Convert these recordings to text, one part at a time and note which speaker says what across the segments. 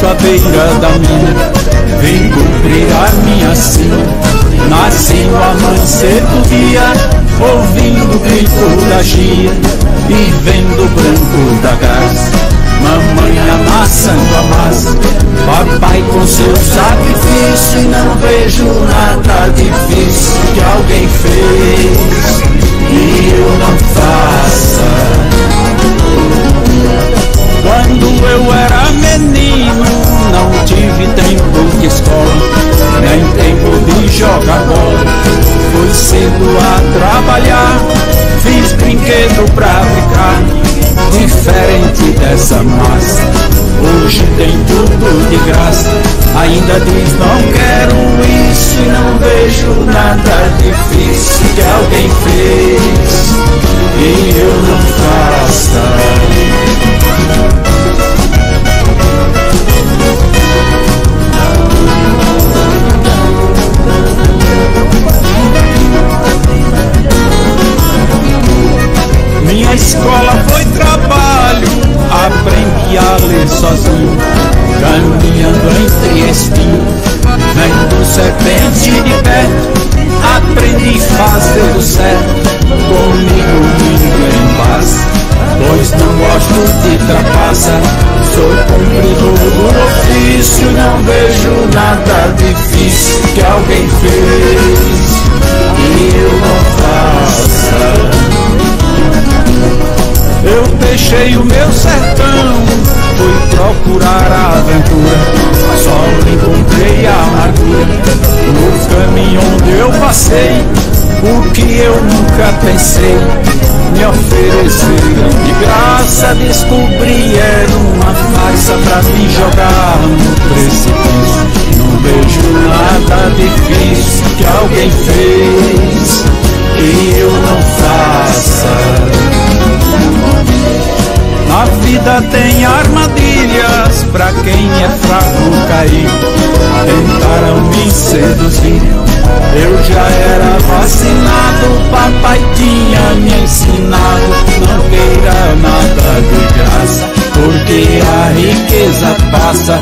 Speaker 1: rancho à beira da mina, vim cumprir a minha sina. Nasci no amanhecer do dia, ouvindo o grito da gia e vendo o branco da garça. Mamãe amassando a massa, papai com seu sacrifício, e não vejo nada difícil que alguém fez e eu não faça. Quando eu era menino, não tive tempo de escola, nem tempo de jogar bola. Fui cedo a trabalhar, fiz brinquedo pra brincar, diferente dessa massa. Hoje tem tudo de graça, ainda diz não quero isso, e não vejo nada difícil que alguém fez e eu não faça. Minha escola foi trabalho, aprendi a ler sozinho, caminhando entre espinhos, vendo serpente de perto, aprendi a fazer o certo, comigo ninguém passa, pois não gosto de trapaça, sou cumpridor do ofício, não vejo nada difícil que alguém fez e eu não faça. Eu deixei o meu sertão, fui procurar a aventura, só encontrei a amargura no caminho onde eu passei. O que eu nunca pensei, me ofereceram de graça, descobri era uma farsa pra me jogar no precipício. Não vejo nada difícil que alguém fez e eu não faça. A vida tem armadilhas pra quem é fraco cair. Tentaram me seduzir, eu já era vacinado, papai tinha me ensinado, não queira nada de graça, porque a riqueza passa,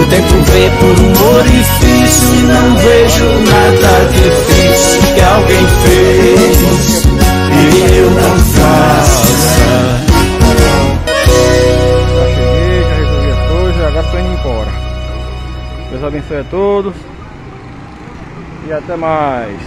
Speaker 1: o tempo vê por um orifício, e não vejo nada difícil que alguém fez e eu não faça.
Speaker 2: Agora estou indo embora. Deus abençoe a todos e até mais.